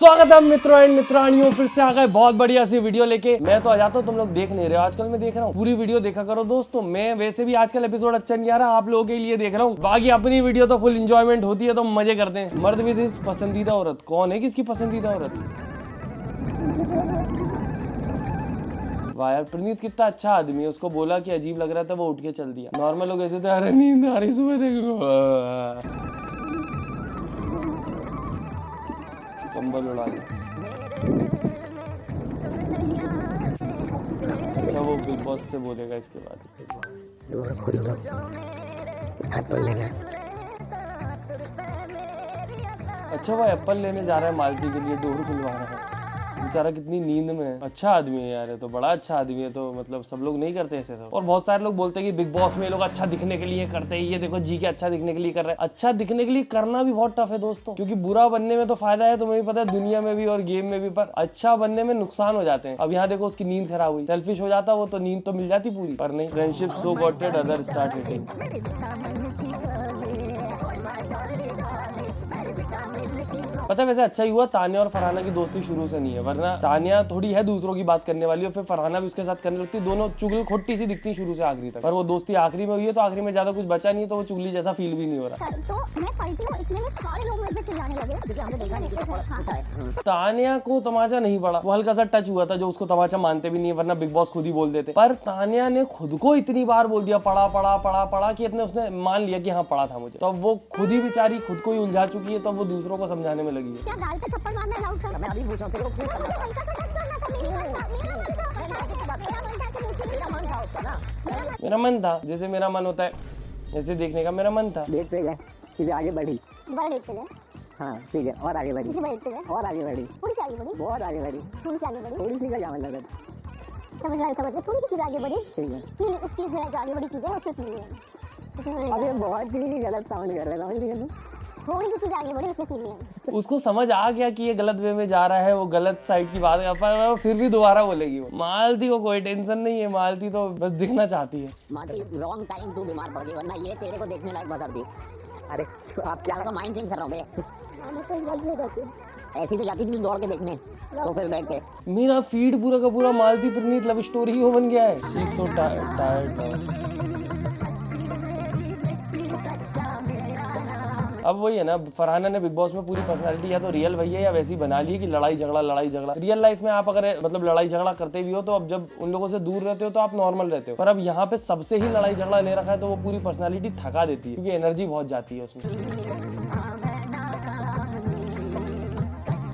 स्वागत है मित्रों एंड मित्रानियों, फिर से आ गए बहुत बढ़िया सी वीडियो लेके। मैं तो आ जाता हूँ, तुम लोग देख नहीं रहे हो। आजकल मैं देख रहा हूँ, पूरी वीडियो देखा करो दोस्तों। मैं वैसे भी आजकल एपिसोड अच्छा नहीं आ रहा, आप लोगों के लिए देख रहा हूँ। बाकी अपनी वीडियो तो फुल एंजॉयमेंट होती है, तो मजे करते हैं। मर्द विद हिज पसंदीदा औरत। कौन है किसकी पसंदीदा औरत? वाह यार, प्रणीत कितना अच्छा आदमी है। उसको बोला कि अजीब लग रहा था, वो उठ के चल दिया। नॉर्मल लोग ऐसे थे, अरे नींद आ रही सुबह देखो, कंबल उड़ा दे। अच्छा, वो बिग बॉस से बोलेगा इसके बाद। डोर खोल दो, एप्पल लेना। अच्छा, वो एप्पल लेने जा रहा है मालती के लिए, डोर खुलवा रहा है। बेचारा कितनी नींद में है। अच्छा आदमी है यार, ये तो बड़ा अच्छा आदमी है। तो मतलब सब लोग नहीं करते ऐसे सब। और बहुत सारे लोग बोलते हैं कि बिग बॉस में ये लोग अच्छा दिखने के लिए करते हैं। ये देखो जी के अच्छा दिखने के लिए कर रहे हैं। अच्छा दिखने के लिए करना भी बहुत टफ है दोस्तों, क्योंकि बुरा बनने में तो फायदा है, तुम्हें भी पता है, दुनिया में भी और गेम में भी। पर अच्छा बनने में नुकसान हो जाते हैं। अब यहाँ देखो, उसकी नींद खराब हुई। सेल्फिश हो जाता वो तो नींद तो मिल जाती पूरी, पर नहीं। फ्रेंडशिप सो गॉटेड अदर स्टार्ट हिटिंग। पता है, वैसे अच्छा ही हुआ तानिया और फरहाना की दोस्ती शुरू से नहीं है, वरना तानिया थोड़ी है दूसरों की बात करने वाली, और फिर फरहाना भी उसके साथ करने लगती। दोनों चुगल खोटी सी दिखती शुरू से आखिरी तक। पर वो दोस्ती आखिरी में हुई है, तो आखिरी में ज्यादा कुछ बचा नहीं है, तो वो चुगली जैसा फील भी नहीं हो रहा। तो मैं पलटी हूँ, इतने में सारे लोग मेरे पे चिल्लाने लगे क्योंकि हमने देखा नहीं कि चप्पल उठा है। तानिया को तमाचा नहीं पड़ा, वो हल्का सा टच हुआ था, जो उसको तमाचा मानते भी नहीं है, वरना बिग बॉस खुद ही बोल देते। पर तानिया ने खुद को इतनी बार बोल दिया पड़ा पड़ा पड़ा पड़ा कि उसने मान लिया कि हाँ पड़ा था मुझे। तो अब वो खुद ही बेचारी खुद को ही उलझा चुकी है, तो वो दूसरों को समझाने में लगी है। क्या गाल पे थप्पड़ मारना अलाउड है? मैं अभी पूछ रहा हूं, तेरे को क्यों करना है? हल्का सा टच करना था, मेरा मन था, जैसे मेरा मन होता है ऐसे देखने का मेरा मन था। डेट पे गए, चीजें आगे बढ़ी। बड़ा डेट पे गए। हाँ ठीक है, और आगे बढ़ी, किसी बड़े डेट पे गए और आगे बढ़ी, थोड़ी सी आगे बढ़ी, बहुत आगे बढ़ी, थोड़ी सी आगे बढ़ी। थोड़ी सी का क्या मतलब है? समझ रहा थोड़ी सी चीज आगे बढ़ी। ठीक है, नहीं उस चीज में जो आगे बढ़ी चीज है उसमें पी लिया। तो फिर मैंने अब ये कहा, बहुत ही गलत साउंड कर रहा है, समझ रही है तू? थोड़ी सी चीज आगे बढ़ी उसमें पी लिया। उसको समझ आ गया कि ये गलत वे में जा रहा है, वो गलत साइड की बात कर, पर फिर भी दोबारा बोलेगी। वो मालती को कोई टेंशन नहीं है, मालती तो बस दिखना चाहती है। मालती रॉन्ग टाइम तू बीमार पड़ गई, वरना ये तेरे को देखने लायक बसर थी। अरे आप क्या क्या माइंड चेंज कर रहा हूँ बे? मैं तो इस बात नहीं रहती। ऐसी तो जाती थी दौड़ के देखने, तो फिर बैठ के। मेरा फीड पूरा का पूरा मालती प्रणीत लव स्टोरी ही बन गया है। She's so tired. अब वही है ना, फरहाना ने बिग बॉस में पूरी पर्सनालिटी या तो रियल वही है या वैसी बना ली है कि लड़ाई झगड़ा। रियल लाइफ में आप अगर मतलब लड़ाई झगड़ा करते भी हो, तो अब जब उन लोगों से दूर रहते हो तो आप नॉर्मल रहते हो। पर अब यहाँ पे सबसे ही लड़ाई झगड़ा ले रखा है, तो वो पूरी पर्सनालिटी थका देती है, क्योंकि एनर्जी बहुत जाती है उसमें।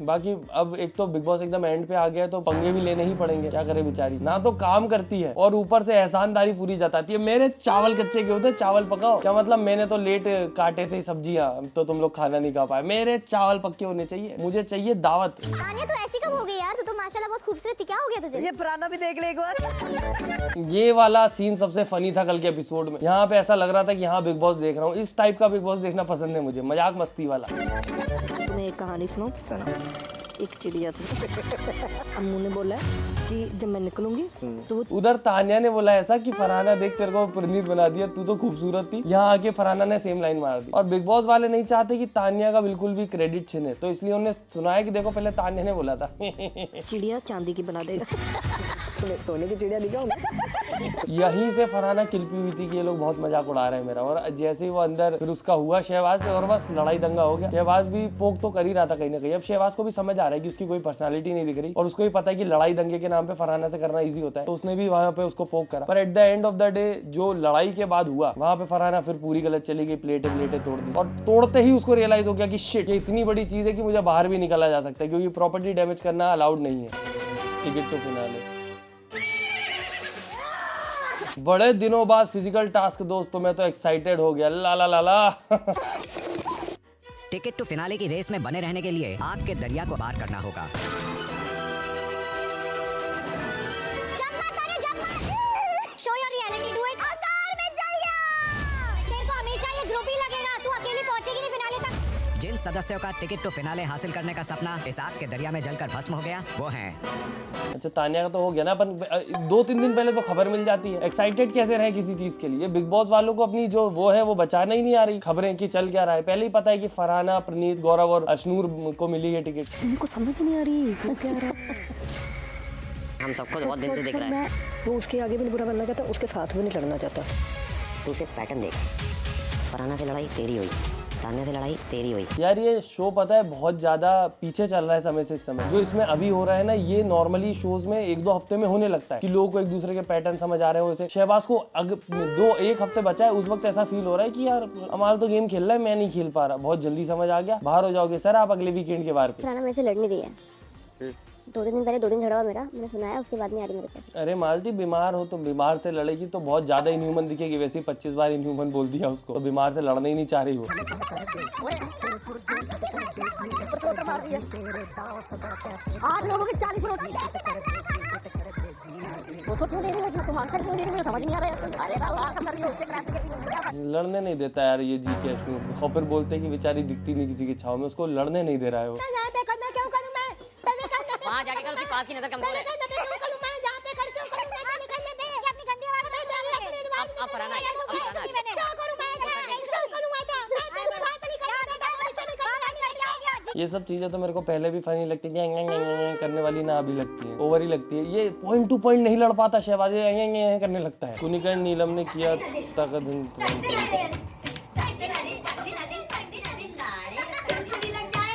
बाकी अब एक तो बिग बॉस एकदम एंड पे आ गया, तो पंगे भी लेने ही पड़ेंगे। क्या करे बेचारी, ना तो काम करती है और ऊपर से एहसानदारी पूरी जताती है। मेरे चावल कच्चे क्यों थे, चावल पकाओ। क्या मतलब, मैंने तो लेट काटे थे सब्जियां, तो तुम लोग खाना नहीं खा पाए। मेरे चावल पक्के होने चाहिए, मुझे चाहिए दावत। तानिया तो ऐसी कब हो गई यार? तू तो माशाल्लाह बहुत खूबसूरत थी, क्या हो गया तुझे? ये पुराना भी देख ले एक बार। ये वाला सीन सबसे फनी था कल के एपिसोड में। यहाँ पे ऐसा लग रहा था कि हाँ बिग बॉस देख रहा हूँ। इस टाइप का बिग बॉस देखना पसंद है मुझे, मजाक मस्ती वाला। तुम्हें एक कहानी सुनो। सुनो। एक चिड़िया थी, अम्मू ने बोला कि जब मैं निकलूंगी तो वो उधर तानिया ने बोला ऐसा कि फरहाना देख तेरे को प्रणीत बना दिया, तू तो खूबसूरत थी। यहाँ आके फरहाना ने सेम लाइन मार दी। और बिग बॉस वाले नहीं चाहते कि तानिया का बिल्कुल भी क्रेडिट छिने, तो इसलिए उन्होंने सुनाया कि देखो पहले तानिया ने बोला था। चिड़िया चांदी की बना देगा। तुम्हें सोने की चिड़िया दिखाऊं? यहीं से फरहाना किलपी हुई थी कि ये लोग बहुत मजाक उड़ा रहे हैं मेरा। और जैसे ही वो अंदर, फिर उसका हुआ शहबाज से, और बस लड़ाई दंगा हो गया। शहबाज भी पोक तो कर ही रहा था कहीं ना कहीं। अब शहबाज को भी समझ आ रहा है कि उसकी कोई पर्सनालिटी नहीं दिख रही, और उसको भी पता है कि लड़ाई दंगे के नाम पे फरहाना से करना इजी होता है, तो उसने भी वहां पे उसको पोक करा। पर at the end of the day जो लड़ाई के बाद हुआ, वहां पे फरहाना फिर पूरी गलत चली गई, प्लेटें तोड़ दी। और तोड़ते ही उसको रियलाइज हो गया कि शिट, ये इतनी बड़ी चीज है कि मुझे बाहर भी निकला जा सकता है, क्योंकि प्रॉपर्टी डैमेज करना अलाउड नहीं है। Ticket to finale. बड़े दिनों बाद फिजिकल टास्क दोस्तों, मैं तो एक्साइटेड हो गया। ला ला ला ला। टिकट टू फिनाले की रेस में बने रहने के लिए आग के दरिया को पार करना होगा। Show your reality, do it. अंदर में चल गया। तेरे को हमेशा ये ग्रुप ही लगेगा, तू अकेली पहुंचेगी नहीं फिनाले तक। जिन जिन सदस्यों का टिकट टू फिनाले हासिल करने का सपना इस आग के दरिया में जलकर भस्म हो गया वो हैं अच्छा तान्या का तो हो गया ना, अपन 2-3 दिन पहले तो खबर मिल जाती है। एक्साइटेड कैसे रहे किसी चीज के लिए? बिग बॉस वालों को अपनी जो वो है वो बचाना ही नहीं आ रही खबरें कि चल क्या रहा है। पहले ही पता है कि फरहाना, प्रणीत, गौरव और अशनूर को मिली है टिकट। उनको समझ नहीं आ रही वो क्या रहा। हम सबको बहुत दिन से दिख रहा है। मैं वो उसके आगे भी नहीं बुरा बनना चाहता, उसके साथ भी नहीं लड़ना चाहता। तू सिर्फ पैटर्न देख, फरहाना से लड़ाई तेरी हुई, तान्या से लड़ाई तेरी हुई। यार ये शो पता है बहुत ज्यादा पीछे चल रहा है समय से। इस समय जो इसमें अभी हो रहा है ना, ये नॉर्मली शोज में 1-2 हफ्ते में होने लगता है कि लोगों को एक दूसरे के पैटर्न समझ आ रहे हो। जैसे शहबाज को 1 हफ्ते बचा है, उस वक्त ऐसा फील हो रहा है कि यार हमारा तो गेम खेल रहा है, मैं नहीं खेल पा रहा। बहुत जल्दी समझ आ गया, बाहर हो जाओगे सर आप अगले वीकेंड के बार पे। फरहाना मेरे से लड़ नहीं रही है। 2 दिन पहले 2 दिन झगड़ा हुआ मेरा, मैंने सुना है, उसके बाद नहीं आ रही मेरे पास। अरे मालती बीमार हो तो बीमार से लड़ेगी तो बहुत ज्यादा इनह्यूमन दिखेगी। वैसे ही 25 बार इनह्यूमन बोल दिया उसको, तो बीमार से लड़ना ही नहीं चाह रही हो। आप लोगों के 40 उसको क्यों दे रही हो इतना? तुम आंसर क्यों दे रही हो? समझ नहीं आ रहा है। अरे बाबा सब कर रही हो, उससे क्रांति कर रही हो। लड़ने नहीं देता यार ये जी के अशनूर। और फिर बोलते हैं कि बेचारी दिखती नहीं किसी की छाव में, उसको लड़ने नहीं दे रहा है वो। वहाँ जाके कर उसके पास की नजर कमजोर है। अब फरहाना है, अब फरहाना है। ये सब चीजें तो मेरे को पहले भी फनी लगती है, करने वाली ना अभी लगती है, ओवर ही लगती है। ये पॉइंट टू पॉइंट नहीं लड़ पाता शहबाज, करने लगता है। कुनिकरण नीलम ने किया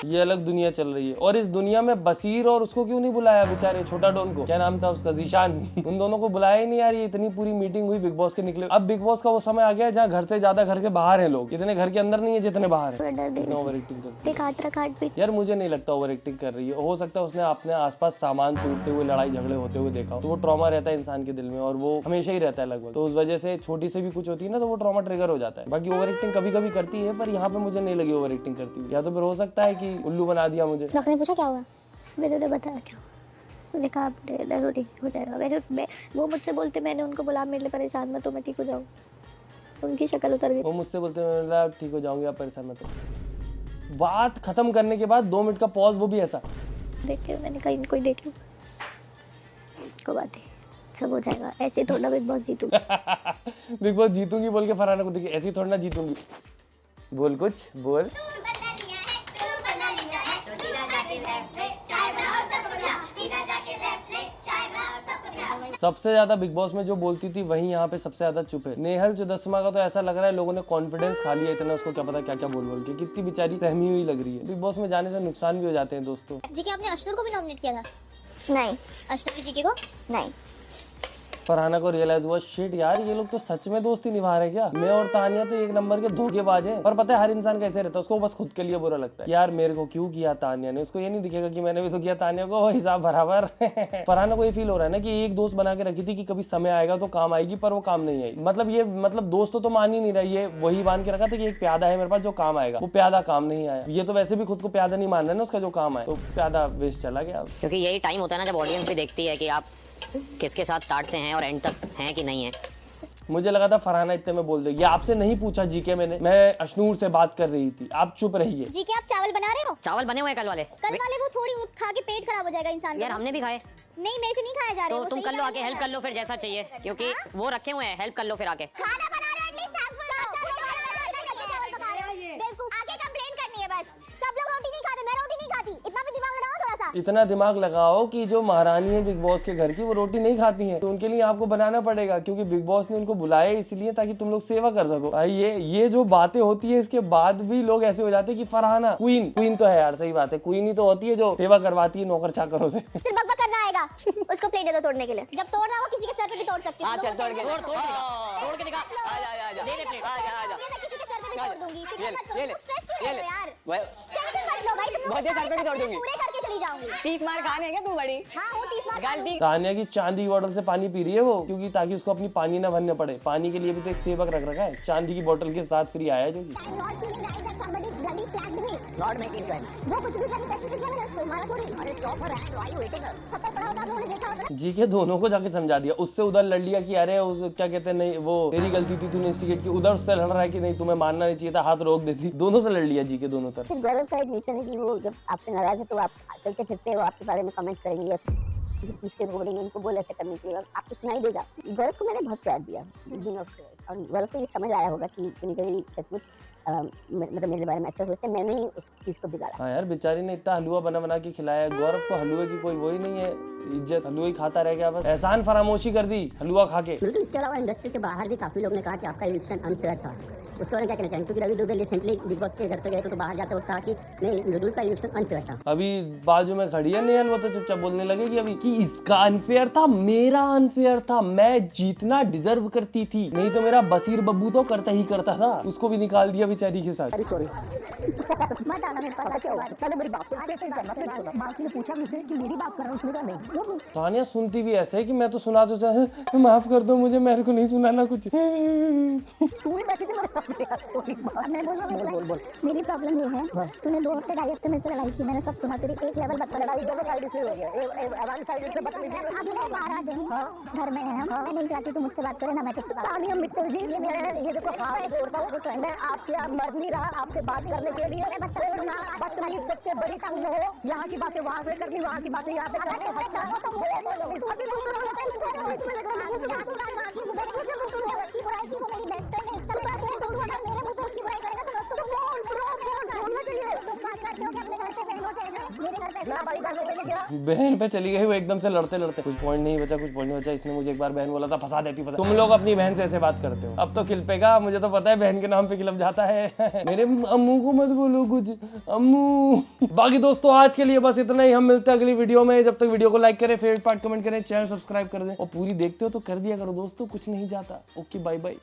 ये अलग दुनिया चल रही है। और इस दुनिया में बसीर और उसको क्यों नहीं बुलाया बेचारे छोटा डॉन को, क्या नाम था उसका, जीशान, उन दोनों को बुलाया ही नहीं यार। ये इतनी पूरी मीटिंग हुई बिग बॉस के निकले। अब बिग बॉस का वो समय आ गया जहाँ घर से ज्यादा घर के बाहर है लोग, इतने घर के अंदर नहीं है जितने बाहर है। ओवर एक्टिंग करती यार, मुझे नहीं लगता ओवर एक्टिंग कर रही है। हो सकता है उसने अपने आसपास सामान टूटते हुए, लड़ाई झगड़े होते हुए देखा, तो वो ट्रॉमा रहता है इंसान के दिल में और वो हमेशा ही रहता है लगभग। तो उस वजह से छोटी से भी कुछ होती है ना तो वो ट्रॉमा ट्रिगर हो जाता है। बाकी ओवर एक्टिंग कभी कभी करती है, पर यहाँ पे मुझे नहीं लगी ओवर एक्टिंग करती हुई। या तो फिर हो सकता है कि उल्लू बना दिया मुझे। डॉक्टर ने पूछा क्या हुआ, मैंने बताया क्या हुआ। मैंने कहा आप ठीक हो जाएगा। वो मुझसे बोलते, मैंने उनको बोला मेरे लिए परेशान मत हो, मैं ठीक हो जाऊँ। उनकी शक्ल उतर गई। वो मुझसे बोलते हैं ठीक हो जाऊंगी, आप परेशान मत हो। बात खत्म करने के बाद 2 मिनट का पॉज, वो भी ऐसा देख के मैंने कहा इनको ही देख लो, कोई बात नहीं सब हो जाएगा। ऐसे थोड़ा बिग बॉस जीतूंगी। बिग बॉस जीतूंगी बोल के फरहाना को देखिए, ऐसी थोड़ी ना जीतूंगी। बोल कुछ बोल। सबसे ज्यादा बिग बॉस में जो बोलती थी वही यहाँ पे सबसे ज्यादा चुप है। नेहल चुदस्मा का तो ऐसा लग रहा है लोगों ने कॉन्फिडेंस खा लिया इतना, उसको क्या पता क्या क्या बोल बोल के। कितनी बेचारी सहमी हुई लग रही है। बिग बॉस में जाने से नुकसान भी हो जाते हैं दोस्तों। जी के आपने अशनूर को भी नॉमिनेट किया था? नहीं। अशनूर जी के को नहीं। फरहाना को रियलाइज हुआ शिट यार ये लोग तो सच में दोस्ती निभा रहे क्या। मैं और तानिया तो 1 नंबर के धोखेबाज हैं। पर पता है हर इंसान कैसे रहता है, उसको बस खुद के लिए बुरा लगता है यार मेरे को क्यों किया तानिया ने। उसको ये नहीं दिखेगा कि मैंने भी तो किया तानिया को, हिसाब बराबर। फरहाना को ये फील हो रहा है ना कि एक दोस्त बना के रखी थी कि कभी समय आएगा तो काम आएगी, पर वो काम नहीं आई। मतलब दोस्त तो मान ही नहीं रहा, ये वही मान के रखा था कि एक प्यादा है मेरे पास जो काम आएगा, वो प्यादा काम नहीं आया। ये तो वैसे भी खुद को प्यादा नहीं मान रहा है ना उसका जो काम आए, तो प्यादा वेस्ट चला गया। क्योंकि यही टाइम होता है ना जब ऑडियंस भी देखती है कि आप किसके साथ स्टार्ट से हैं और एंड तक हैं कि नहीं है। मुझे लगा था फरहाना इतने में बोल देगी। आपसे नहीं पूछा जीके मैंने, मैं अशनूर से बात कर रही थी, आप चुप रहिए। जी के आप चावल बना रहे हो? चावल बने हुए हैं कल वाले वो थोड़ी खा के पेट खराब हो जाएगा इंसान। यार हमने भी खाए। नहीं मेरे से नहीं खाया जा रहा है। तो तुम कर लो आके, हेल्प कर लो फिर जैसा चाहिए, क्योंकि वो रखे हुए हैं, हेल्प कर लो फिर आके। खाना बना रहे हो एटलीस्ट आगे कंप्लेन करनी है बस। सब लोग रोटी नहीं खाते, मैं रोटी नहीं खाती। इतना भी दिमाग लगाओ थोड़ा सा। इतना दिमाग लगाओ कि जो महारानी है बिग बॉस के घर की वो रोटी नहीं खाती हैं, तो उनके लिए आपको बनाना पड़ेगा, क्योंकि बिग बॉस ने उनको बुलाया इसलिए ताकि तुम लोग सेवा कर सको। भाई ये जो बातें होती है इसके बाद भी लोग ऐसे हो जाते हैं कि फरहाना क्वीन तो है यार, सही बात है, क्वीन ही तो होती है जो सेवा करवाती है नौकर चाकरों से। सिर्फ बकबक करना आएगा। उसको प्लेट दे दो तोड़ने के लिए। जब तोड़ना हो किसी के सर पे भी तोड़ सकती है। तोड़ के दिखा। ले ले प्लेट। मैं किसी के सर पे भी तोड़ दूंगी। स्ट्रेस क्यों ले रहे हो यार? टेंशन मत लो भाई, तुम लोग सर पे भी तोड़ दूंगी। पूरे करके चली जाऊंगी। 30 मार खाने हैं क्या तू बड़ी? हां वो 30 मार। तानिया की चांदी की बोतल से पानी पी रही है वो, क्योंकि ताकि उसको अपनी पानी ना भरने पड़े। पानी के लिए भी तो एक सेवक रख रखा है, चांदी की बोतल के साथ फ्री आया है जो Not making sense. वो कुछ भी करने अच्छी तरीके से मारा थोड़ी। अरे stop her and why you hitting her? थप्पड़ जी के दोनों को जाके समझा दिया, उससे उधर लड़ लिया कि अरे उस क्या कहते हैं नहीं वो तेरी गलती थी तूने इंस्टिगेट की, उधर उससे लड़ रहा है कि नहीं तुम्हें मानना नहीं चाहिए था, हाथ रोक देती, दोनों से लड़ लिया जी के दोनों तरफ। फिर गौरव का एक नेचर है कि वो जब आपसे नाराज है तो आप चलते फिरते वो आपके बारे में कमेंट्स करेंगे, किसी तीसरे को बोलेंगे इनको बोल ऐसे करने के लिए, आपको सुनाई देगा। गौरव को मैंने बहुत प्यार दिया बिगिनिंग ऑफ, और गौरव को ये समझ आया होगा कि कभी सचमुच मतलब मेरे बारे में अच्छा सोचते, मैंने ही उस चीज को बिगाड़ा। हाँ यार बेचारी ने इतना हलवा बना बना के खिलाया, गौरव को हलवे की कोई वही नहीं है इज्जत, हलवा ही खाता रह गया, बस एहसान फरामोशी कर दी हलवा खा के। बिल्कुल। इसके अलावा इंडस्ट्री के बाहर भी काफी लोग ने कहा कि आपका इलेक्शन अनफेयर था, उसके बारे में क्या कहना चाहेंगे? क्योंकि Ravi Dubey recently Bigg Boss के घर पे गए तो बाहर जाते वक्त कहा कि नहीं मृदुल का इलेक्शन अनफेयर था। अभी बाजू में खड़ी है नेहल, वो तो चुपचाप बोलने लगेगी अभी कि इसका अनफेयर था, मेरा अनफेयर था, मैं जीतना डिजर्व करती थी, नहीं तो मेरा बसीर बब्बू तो करता ही करता था, उसको भी निकाल दिया बेचारी के साथ। सॉरी मत आना मेरे पास, पहले मेरी बात सुन, फिर करना। बाकी ने पूछा मुझसे कि मेरी बात कर रहा हूं, उसने कहा नहीं। तानिया सुनती भी ऐसे है कि मैं तो सुना तो चाहे, माफ कर दो मुझे, मेरे को नहीं सुनाना कुछ। तू ही बैठी थी। मैं बोल मेरी प्रॉब्लम ये है, तूने 2 हफ्ते 2.5 हफ्ते मेरे से लड़ाई की, मैंने सब सुना, तेरी एक लेवल बता, लड़ाई दोनों साइड से हो गया, हमारी साइड से बता दीजिए। अब लोग 12 दिन घर में है हम, मैं नहीं चाहती तू मुझसे बात करे ना मैं तुझसे बात। तानिया मित्तल जी, ये देखो हाथ जोड़ता हूं, मैं आपके मर्द नहीं रहा आपसे बात करने के लिए। बदतमीज सबसे बड़ी तुम हो, यहाँ की बातें वहाँ पे करनी, वहाँ की बातें यहाँ पे करनी। बहन पे चली गई वो एकदम से लड़ते लड़ते, कुछ पॉइंट नहीं बचा, कुछ पॉइंट नहीं बचा, इसने मुझे एक बार बहन बोला था फंसा देती, पता तुम लोग अपनी बहन से ऐसे बात करते हो, अब तो खिल पेगा, मुझे तो पता है बहन के नाम पे खिलप जाता है। मेरे अम्मू को मत बोलो कुछ, अम्मू। बाकी दोस्तों आज के लिए बस इतना ही, हम मिलते हैं अगली वीडियो में, जब तक वीडियो को लाइक करें, फेवरेट पार्ट कमेंट करें, चैनल सब्सक्राइब कर दें, और पूरी देखते हो तो कर दिया करो दोस्तों, कुछ नहीं जाता। Okay bye bye.